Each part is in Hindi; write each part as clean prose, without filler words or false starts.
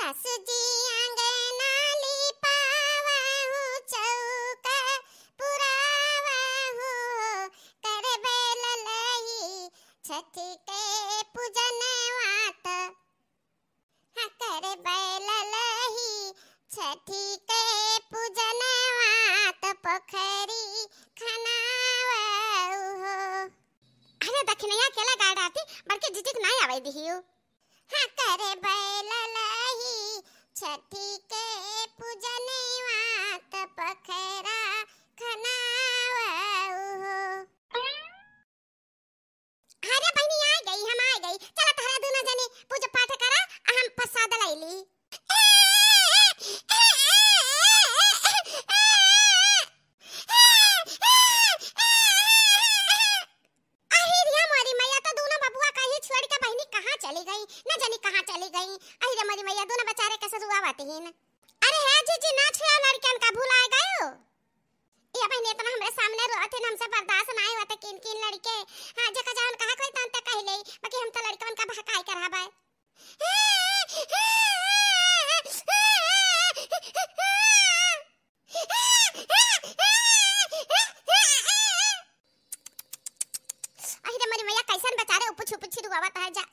सासू जी आंगना लिपावा हूँ, चौका पुरावा हूँ, कर बैल लही छठी के पूजन वात। हाँ कर बैल लही छठी के पूजन वात, पोखरी खनावा हो। अरे दखिनैया केला गाड़ आती बल्कि जिजिक नहीं आवे दिहियो। हाँ करे बैल लही छठी के पूजन वात, पोखरा खनावा हो। अरे बहनी आ गई, हम आ गई। चला तारा दोनों जने पूजा पाठ करा, हम प्रसाद लैली। चली गई न जानी कहां चली गई। अरे मरी मैया दोनों बेचारे कैसे रुआवत हैं। अरे है जीजी ना छुआ लड़कन का भूल आ गयो। ये बहनी इतना हमरे सामने रोते न, हमसे बर्दाश्त ना होता। किन किन लड़के हां जका जान कहा कोई तंत कह ले, बाकी हम तो लड़कन का भकाई करहाबे। अरे मरी मैया कैसन बेचारे उपुछ उपुछ रुआवत है। जा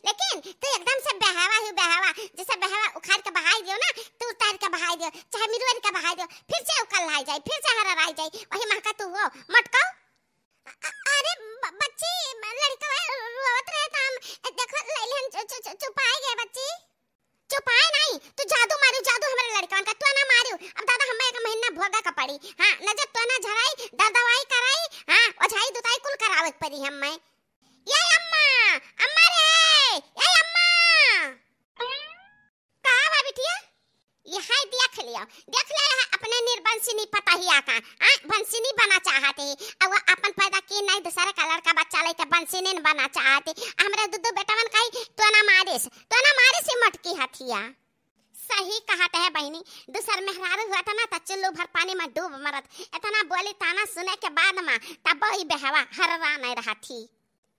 लेकिन तू एकदम से बहावा ही बहावा, जैसे बहावा उखाड़ के बहाई दियो ना, तू उतार के बहाई दियो, चाहे मिरुआरी का बहाई दियो, फिर से उकल लाई जाए, फिर से हरा राई जाए, वही महका तू हो मटको। अरे बच्ची लड़का रोवत रहे था, हम देखो लैलन चुपाए गए। बच्ची चुपाए नहीं, तू जादू मारू, जादू हमारे लड़कन का तू ना मारू। अब दादा हमें एक महीना भोगा का पड़ी। हां नजर तो ना झराई, दवाई कराई, हां ओझाई दुताई कुल करावत पड़ी हम। मैं ये अम्मा अम्मा रे, ये अम्मा कहां बा बिटिया? यहां देख लियो, देख ले अपने निर्बंसिनी पता ही आका बंसिनी बना चाहते, अब अपन पैदा की नहीं दूसरे का लड़का बच्चा लेके बंसिनी बना चाहते। हमरा दुदू बेटावन कही तो ना मारिस मटकी हथिया। सही कहते है बहनी, दूसर मेहरारू हुआ था ना तो चुल्लू भर पानी में डूब मरत। इतना बोली ताना सुने के बाद में तब ही बहवा हररा नहीं रहा थी।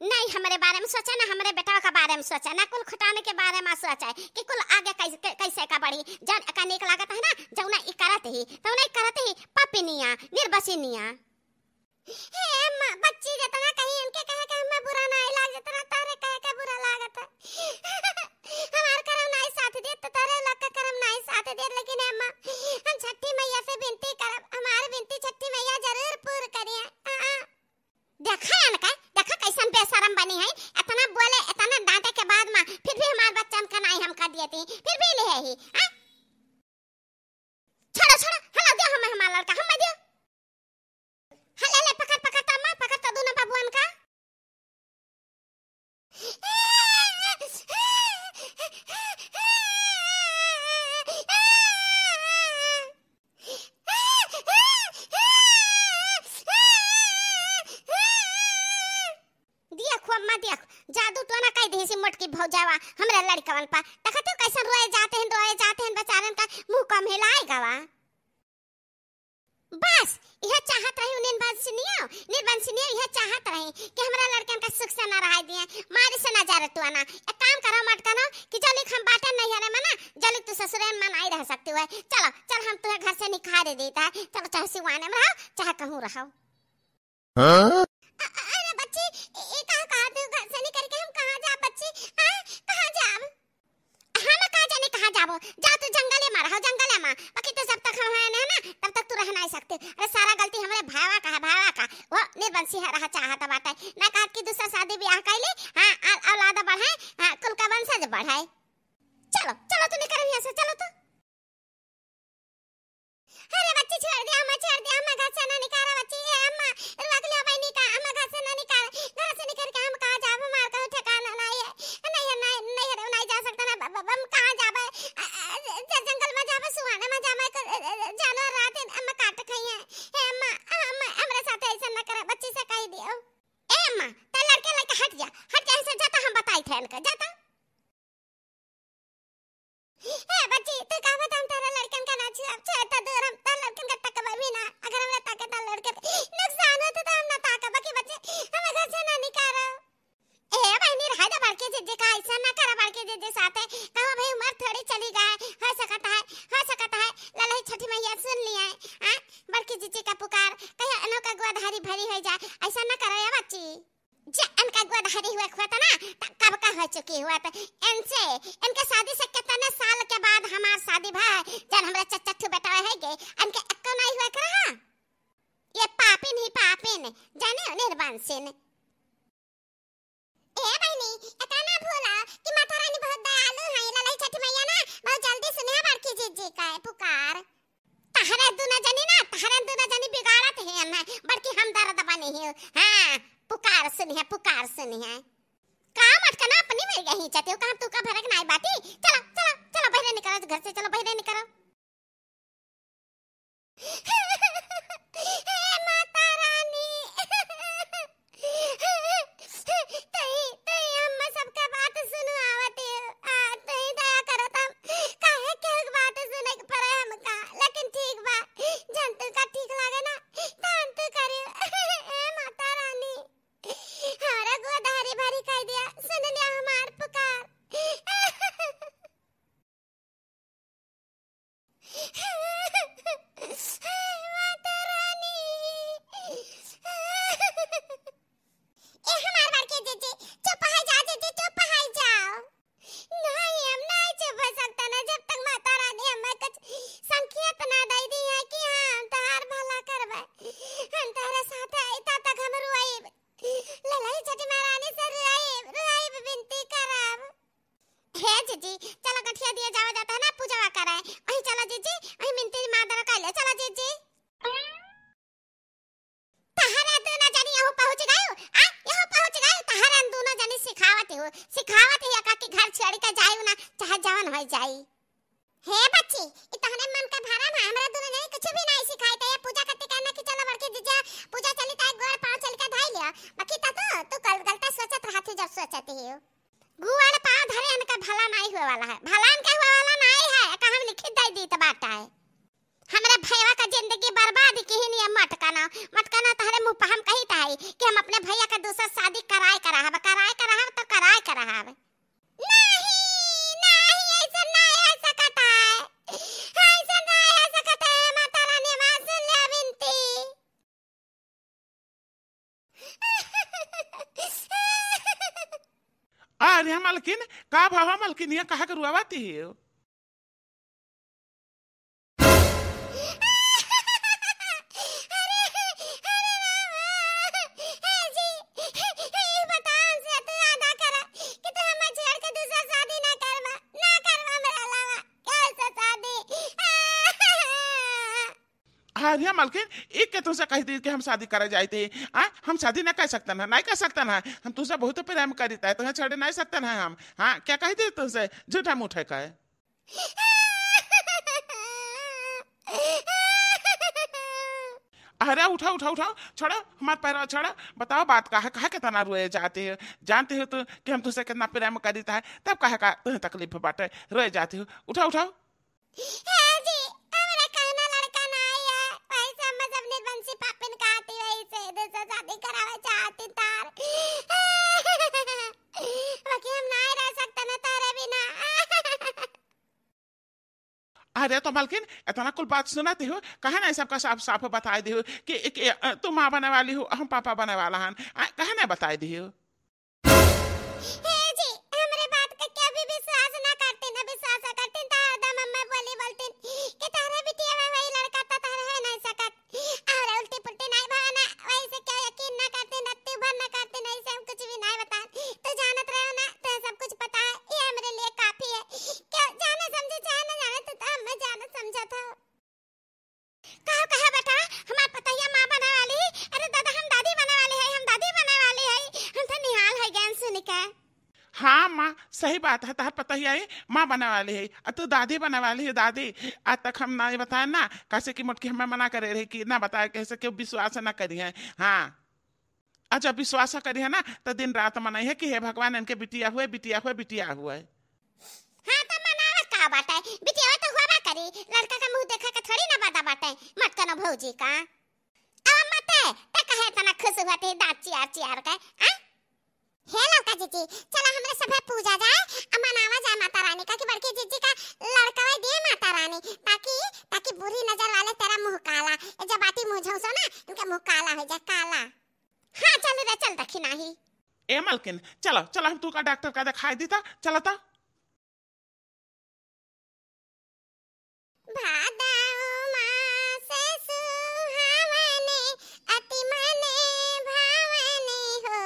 नहीं हमारे बारे में सोचा ना, हमारे बेटा का बारे में सोचा ना, कुल खुटाने के बारे में सोचा है कि कुल आगे कैसे का बढ़ी। जन का निक लागत है ना, जौना ई करत ही पपिनिया निर्बसिनिया। हे मां बच्ची जितना कहीं उनके कहे के हमें बुरा नहीं लाग, जितना तारे कहे के बुरा लागत है। हमार करम नहीं साथ दे तो तारे लोग का करम नहीं साथ दे। लेकिन अम्मा हम छठी मैया से विनती करब, हमारी विनती छठी मैया जरूर पूर्ण करिए। देखा कैसन बेशरम बनी है, इतना बोले इतना डांटे के बाद में फिर भी हमारे बच्चन का नहीं हम कर दिए थे, फिर भी ले ही छोड़ो हला दे हमें हमारा लड़का हम दियो। हले ले पकड़ तम्मा पकड़ तो दोनों बाबून का। देख जादू तो ना कह दे सी मटकी भौजावा हमरे लड़कवन पा। देखते कैसे रोए जाते हैं बेचारन का मुंह कम हिलाएगा वा। बस यह चाहत रही निर्बंसिनिया यह चाहत रही कि हमरा लड़कन का सुख से ना रह दिए, मारे से ना जा तू ना। एक काम करो मत करो कि जल्दी हम बाटे नहीं हरे मना, जल्दी तू ससुरे में नहीं रह सकती है। चल हम तुझे घर से निकाल देता है, चलो चाहे सिवाने में रहो चाहे कहूं रहो। अरे बच्ची ये कहां तू घर से निकल के हम कहां जा बच्ची? कहां जा? अम्मा, बाकी तो जब तक हम हैं ना तब तक तू रह नहीं सकती। अरे सारा गलती हमारे भावा का है, भावा का। वो निर्वंशी है रहा चाहता बाटे ना, कहा कि दूसरा शादी ब्याह कैले, हां औलाद बढ़ाए, हां कुल का वंशज बढ़ाए। चलो चलो तू निकल यहां से, चलो तो। अरे बच्ची छोड़ दे अम्मा, छोड़ दे अम्मा, घर से ना निकाल बच्ची। ए अम्मा रख ले भाई, निकाल अम्मा, घर से ना निकाल। घर से निकल के हम कहां जाब, हमार का ठिकाना नहीं है। नहीं जा सकता ना, हम कहां जाबे? जंगल में जाबे, सुहाने में जाबे, जानवर रात अम्मा काट खाई है। ए अम्मा अम्मा हमरे साथ ऐसा ना करे, बच्ची से कह दियो। ए अम्मा ते लड़के लेके हट जा ऐसे जाता, हम बताई थे इनका जाता। ए बच्ची तू का बता, हम तेरा लड़कन का ना छेता दूर, हम तेरा लड़कन का तक भी ना। अगर हमरा ताके ता लड़के नुकसान होता तो हम ना ताका, बाकी बच्चे हमें घर से ना निकालो। ए बहनी रहा जा, बड़के जीजे का ऐसा ना करा, बड़के जीजे साथ है कहो भाई उम्र थोड़ी चली गई, हो सकता है ललाई छठी मैया सुन लिया है। हां बड़के जीजे का पुकार कहे अनो का गोधारी भरी हो जाए, ऐसा ना करो या बच्ची। जन का गोधारी हुआ था ना कब का हो चुकी हुआ था इनसे, इनके शादी से कितने साल के बाद हमार शादी भाई जन हमरा चच्चू बेटा है गे, इनके अक्को नहीं हुआ कर। हां ये पापिन ही पापिन जाने निर्वंशिन। ए बहनी एता ना भूला कि माता रानी बहुत दयालु है, ललाई छठी मैया ना बहुत जल्दी सुने बड़की जीजी का पुकार। तहरे दुना जनी बिगाड़त है हम, बड़की हम दर्द बनी है। हां पुकार सुनी है काम अटकना अपनी मिल गई चाहते हो, कहां तू का फर्क नहीं बाती। चलो चलो चलो बहरे निकलो घर से, चलो बहरे निकलो। हे माता रानी तई हम सबका बात सुनो आवते, तई दया करो तुम, काहे के बात सुने के पर हमका, लेकिन ठीक बा जन तू का ठीक लागे ना तान तू करे। हे माता रानी हमारा गोधारी भरी कह दिया, सुन लिया हमार पुकार। माता रानी ए हमार बड़के जीजी चुप है जा, जीजी चुप है जाओ। नहीं हम नहीं चुप हो सकता ना जब तक माता रानी हमें कुछ संकेत ना दे दी है कि हम तार भला करबे, हम तारे साथ है तब तक हम रुआई ललाई छठी महारानी से रुआई विनती करब। हे जीजी चलो गठिया दिया जावा जाता है ना, पूजा कराए वही चलो जीजी, वही मिनती मादर कर ले, चलो जीजी। तहरा दोनों जनी यहां पहुंच गए, तहरा दोनों जनी सिखावत है का कि घर छोड़ के जाई ना चाहे जवन हो जाई। हे बच्ची इतने मन का भरा ना, हमरा दोनों ने कुछ भी नहीं सिखाई थे। पूजा करते कहना कि चलो बड़के जीजा पूजा चली ताई गोड़ पांव चल के धाई लिया, बाकी तू कल गलता सोचत रहती जब सोचती हो गुड़ पांव धरे इनका भला नहीं हुए वाला है, भला इनका हुआ वाला नहीं है, का हम लिखित दे दी तो बात है। हमरा भैया का जिंदगी बर्बाद की ही नहीं मटकाना तहरे मुंह पे हम कही ताई कि हम अपने भैया का दूसरा शादी कराए कराहब तो कराए कराहब। नहीं ऐसा नहीं हो सकता है, ऐसा नहीं हो सकता है। माता रानी मां सुन ले विनती। अरे मालकिन का भावा मालकिन ये कहा करुआवाती है? अरे मालकिन एक के तुझसे कह दी कि हम शादी करे जाते हम शादी ना कर सकते ना, नहीं कर सकते ना, हम तुझसे बहुत प्रेम करता है, तुम्हें छोड़ नहीं सकते ना हम। हाँ क्या कह दी तुझसे झूठा मूठे का है। अरे उठाओ उठाओ उठाओ, छोड़ो हमारे पैर छोड़ो, बताओ बात का है, कहा के तना रोए जाते हो, जानते हो तो कि हम तुझसे कितना प्रेम करता है, तब कहा का तुम्हें तकलीफ बाटे रोए जाते हो। उठाओ उठाओ अरे तो मालकिन इतना कुल बात सुनाते हो, कहा ना सबका साफ साफ बता दी हो कि तुम माँ बने वाली हो, हम पापा बने वाला हन, कहा ना बता दी हो। हमरे बात का क्या भी विश्वास ना करते, ना विश्वास करते, तो मम्मा बोली बोलते कि सही बात है, तार पता ही आई माँ बने वाली है और तू दादी बने वाली है। दादी आज तक हम ना बताए ना, कैसे की मोटकी हमें मना करे रही कि ना बताए, कैसे क्यों विश्वास ना करी है। हाँ अच्छा विश्वास करी है ना तो दिन रात मनाई है कि हे भगवान इनके बिटिया हुए बिटिया हुए बिटिया हुए। हाँ तो मनावत का बाटे, बिटिया तो होबा करी, लड़का का मुंह देखा के थोड़ी ना बाता बाटे मटका न भौजी का। अब मते ते कहे तना खुश होते दांत चियार चियार के आ। हे लड़का जीजी चला हमरे सभे पूजा जाए आ मनावा जाए माता रानी का कि बड़की जीजी का लड़का दे माता रानी, ताकि ताकि बुरी नजर वाले तेरा मुंह काला, जब बाती मुंह झौसो ना इनका मुंह काला हो जाए काला। हाँ चल रे चल दखी नाही। ए मलकिन चलो चलो हम तू का डॉक्टर का दिखाई दीता चलो ता। भादव मास सुहावने अति मने भावने हो,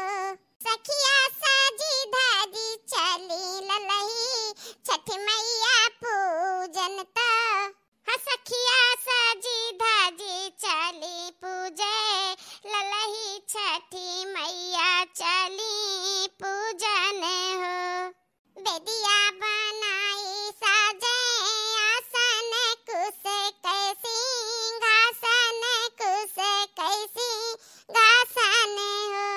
सखिया साजी धाजी चली ललही छठ मैया पूजन तो। हाँ सखिया साजी धाजी चली पूजे ललही छठी मैया चली पूजन हो। बेदिया बनाई साजे आसन कुस कैसी घासन कुस कैसी घासन हो,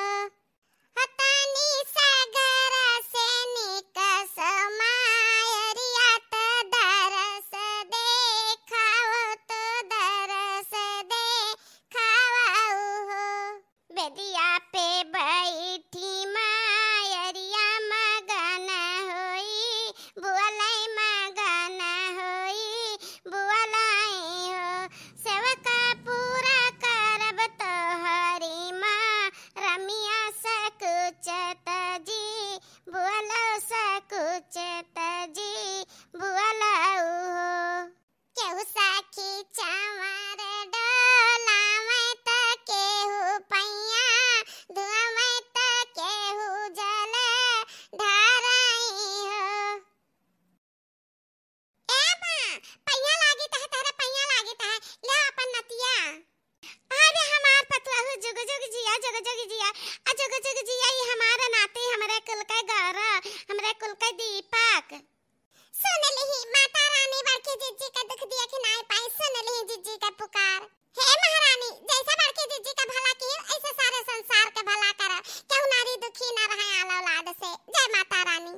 हतानी सागर से निकस मायरिया तो दरस देखाओ तो दरस देखाओ हो। बेदिया पे बैठी मायरिया मगन होई बुअलाई मगन होई बुअलाई हो, सेवका पूरा करब तो हरी माँ रमिया सकुचत जी बुअलो सकुचत जी बुअलाऊ हो। केहू साखी चावर डोला में तो केहू पैया धुआ में तो केहू जल ढारई हो। ए माँ पैया लागी तह तारे पैया लागी तह ले अपन नतिया। अरे हमार पतला जुग जुग जिया जुग जुग जिया आ जुग जुग जिया, ये हमारा नाते हमरे कुल का गौरा हमरे कुल का दीपक। सुन लिही माता रानी बड़की जीजी का दुख दिया कि नाई पाई, सुन लिही जीजी का पुकार। हे महारानी जैसा बड़की जीजी का भला की ऐसे सारे संसार के भला कर, क्यों नारी दुखी न रहे आलो लाड से। जय माता रानी।